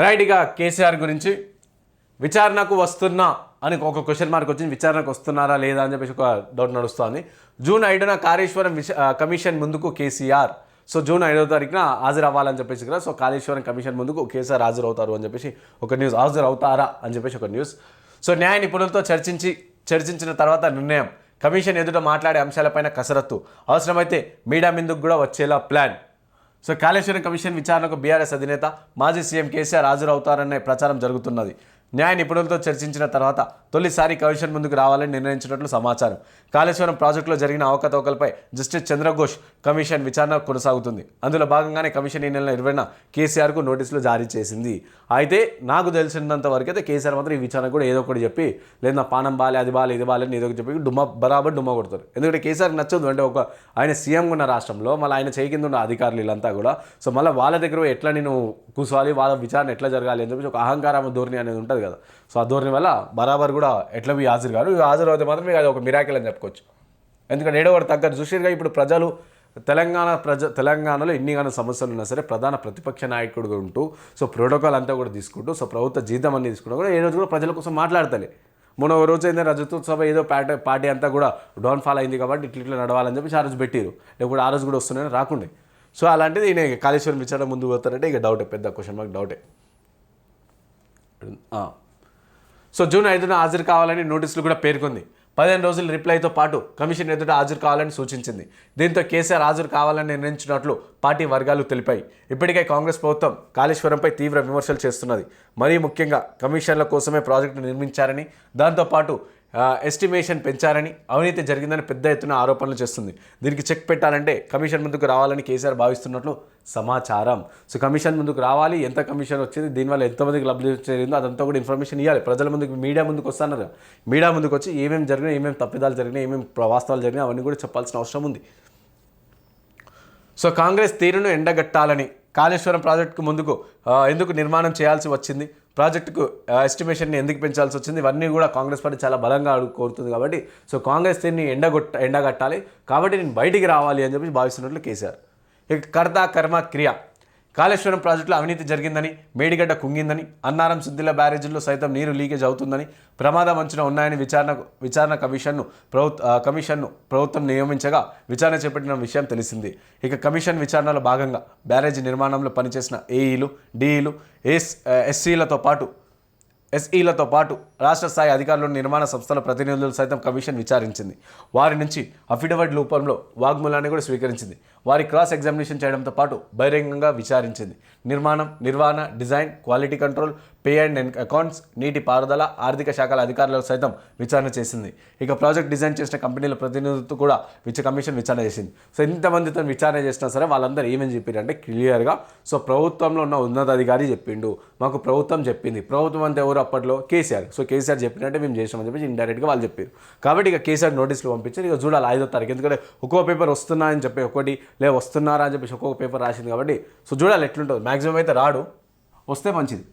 Right. ఇక కేసీఆర్ గురించి విచారణకు వస్తున్నా అని ఒక క్వశ్చన్ మార్క్ వచ్చింది. విచారణకు వస్తున్నారా లేదా అని చెప్పేసి ఒక డౌట్ నడుస్తుంది. జూన్ 5న కాళేశ్వరం కమిషన్ ముందుకు కేసీఆర్. సో జూన్ 5వ తారీఖున హాజరు అవ్వాలని చెప్పేసి కదా. సో కాళేశ్వరం కమిషన్ ముందుకు కేసీఆర్ హాజరవుతారు అని చెప్పేసి ఒక న్యూస్. హాజరు అవుతారా అని చెప్పేసి ఒక న్యూస్. సో న్యాయ నిపుణులతో చర్చించిన తర్వాత నిర్ణయం. కమిషన్ ఎదుట మాట్లాడే అంశాలపైన కసరత్తు. అవసరమైతే మీడియా ముందుకు కూడా వచ్చేలా ప్లాన్. సో కాళేశ్వరం కమిషన్ విచారణకు బీఆర్ఎస్ అధినేత మాజీ సీఎం కేసీఆర్ హాజరవుతారనే ప్రచారం జరుగుతున్నది. న్యాయ నిపుణులతో చర్చించిన తర్వాత తొలిసారి కమిషన్ ముందుకు రావాలని నిర్ణయించినట్లు సమాచారం. కాళేశ్వరం ప్రాజెక్టులో జరిగిన అవకతవకలపై జస్టిస్ చంద్రఘోష్ కమిషన్ విచారణ కొనసాగుతుంది. అందులో భాగంగానే కమిషన్ ఈ నెల 20న కేసీఆర్కు నోటీసులు జారీ చేసింది. అయితే నాకు తెలిసినంత వరకు అయితే కేసీఆర్ మాత్రం ఈ విచారణ కూడా ఏదో ఒకటి చెప్పి, లేదా నా పానం బాలే, అది బాలే, ఇది బాలే అని ఏదో ఒకటి చెప్పి బరాబర్ డుమ్మ కొడతారు. ఎందుకంటే కేసీఆర్కి నచ్చదు. అంటే ఆయన సీఎంగా ఉన్న రాష్ట్రంలో మళ్ళీ ఆయన చేయి కింద ఉన్న అధికారులు వీళ్ళంతా కూడా. సో మళ్ళీ వాళ్ళ దగ్గర ఎట్లా నేను కూర్చోవాలి, వాళ్ళ విచారణ ఎట్లా జరగాలి అని చెప్పి ఒక అహంకారం ధోరణి అనేది ఉంటుంది కదా. సో ఆ ధోరణి వల్ల బరాబర్ కూడా ఎట్లా హాజరు కాదు. హాజరు అయితే మాత్రం అది ఒక మిరాకిల్ అని చెప్పుకోవచ్చు. ఎందుకంటే ఏడో ఒకటి తగ్గదు. చూసిగా ఇప్పుడు ప్రజలు తెలంగాణలో ఎన్నిగానో సమస్యలు ఉన్నా సరే ప్రధాన ప్రతిపక్ష నాయకుడు ఉంటూ, సో ప్రోటోకాల్ అంతా కూడా తీసుకుంటూ, సో ప్రభుత్వ జీతం అన్ని తీసుకుంటూ కూడా ఏ రోజు కూడా ప్రజల కోసం మాట్లాడతలే. మొన్న ఒక రోజు అయింది రజతోత్సవ ఏదో పార్టీ అంతా కూడా డౌన్ఫాల్ అయింది కాబట్టి ఇట్లా నడవాలని చెప్పి ఆ రోజు పెట్టారు. లేకపోతే ఆ రోజు కూడా వస్తున్నాయని రాకుండే. సో అలాంటిది ఈయన కాళేశ్వరం విచారణ ముందుకు పోతారంటే ఇక డౌటే, పెద్ద క్వశ్చన్ మార్క్ డౌటే. సో జూన్ 5న హాజరు కావాలని నోటీసులు కూడా పేర్కొంది. 15 రోజుల రిప్లైతో పాటు కమిషన్ ఎదుట హాజరు కావాలని సూచించింది. దీంతో కేసీఆర్ హాజరు కావాలని నిర్ణయించినట్లు పార్టీ వర్గాలు తెలిపాయి. ఇప్పటికే కాంగ్రెస్ ప్రభుత్వం కాళేశ్వరంపై తీవ్ర విమర్శలు చేస్తున్నది. మరీ ముఖ్యంగా కమిషన్ల కోసమే ప్రాజెక్టు నిర్మించారని, దాంతోపాటు ఎస్టిమేషన్ పెంచారని, అవినీతి జరిగిందని పెద్ద ఎత్తున ఆరోపణలు చేస్తుంది. దీనికి చెక్ పెట్టాలంటే కమిషన్ ముందుకు రావాలని కేసీఆర్ భావిస్తున్నట్లు సమాచారం. సో కమిషన్ ముందుకు రావాలి, ఎంత కమిషన్ వచ్చింది, దీనివల్ల ఎంతమందికి లబ్ధి చేరిందో అదంతా కూడా ఇన్ఫర్మేషన్ ఇవ్వాలి. ప్రజల ముందుకు, మీడియా ముందుకు వస్తున్నారు. మీడియా ముందుకు వచ్చి ఏమేమి జరిగినాయి, ఏమేమి తప్పిదాలు జరిగినాయి, ఏమేమి వాస్తవాలు జరిగినాయి అవన్నీ కూడా చెప్పాల్సిన అవసరం ఉంది. సో కాంగ్రెస్ తీరును ఎండగట్టాలని, కాళేశ్వరం ప్రాజెక్టుకు ముందుకు ఎందుకు నిర్మాణం చేయాల్సి వచ్చింది, ప్రాజెక్టుకు ఎస్టిమేషన్ని ఎందుకు పెంచాల్సి వచ్చింది, ఇవన్నీ కూడా కాంగ్రెస్ పార్టీ చాలా బలంగా కోరుతుంది. కాబట్టి సో కాంగ్రెస్ తీరుని ఎండగట్టాలి, కాబట్టి నేను బయటికి రావాలి అని చెప్పి భావిస్తున్నట్లు కేసీఆర్. ఇక కర్త కర్మ క్రియ. కాళేశ్వరం ప్రాజెక్టులో అవినీతి జరిగిందని, మేడిగడ్డ కుంగిందని, అన్నారం సుద్దిల బ్యారేజీల్లో సైతం నీరు లీకేజ్ అవుతుందని, ప్రమాదం అంచున ఉన్నాయని విచారణ కమిషన్ను ప్రభుత్వం నియమించగా విచారణ చేపట్టిన విషయం తెలిసింది. ఇక కమిషన్ విచారణలో భాగంగా బ్యారేజీ నిర్మాణంలో పనిచేసిన ఏఈలు, డిఈలు, ఎస్ఈలతో పాటు రాష్ట్ర స్థాయి అధికారులు, నిర్మాణ సంస్థల ప్రతినిధులు సైతం కమిషన్ విచారించింది. వారి నుంచి అఫిడవిట్ రూపంలో వాగ్మూలాన్ని కూడా స్వీకరించింది. వారి క్రాస్ ఎగ్జామినేషన్ చేయడంతో పాటు బహిరంగంగా విచారించింది. నిర్వహణ, design, quality control, pay and accounts, నీటి పారుదల, ఆర్థిక శాఖల అధికారులకు సైతం విచారణ చేసింది. ఇక ప్రాజెక్ట్ డిజైన్ చేసిన కంపెనీల ప్రతినిధులతో కూడా కమిషన్ విచారణ చేసింది. సో ఇంతమందితో విచారణ చేసినా సరే వాళ్ళందరూ ఏమని చెప్పారు అంటే క్లియర్గా, సో ప్రభుత్వంలో ఉన్న ఉన్నతాధికారి చెప్పిండు, మాకు ప్రభుత్వం చెప్పింది. ప్రభుత్వం అంతా ఎవరు అప్పట్లో కేసీఆర్. సో కేసీఆర్ చెప్పినట్టే మేము చేసామని చెప్పి ఇండైరెక్ట్గా వాళ్ళు చెప్పారు. కాబట్టి ఇక కేసీఆర్ నోటీసులు పంపించారు. ఇక చూడాలి 5వ తారీఖు. ఎందుకంటే ఒక్కో పేపర్ వస్తున్నా అని చెప్పి ఒకటి, వస్తున్నారా అని చెప్పేసి ఒక్కొక్క పేపర్ రాసింది. కాబట్టి సో చూడాలి ఎట్లుంటుంది. మ్యాక్సిమం అయితే రాడు, వస్తే మంచిది.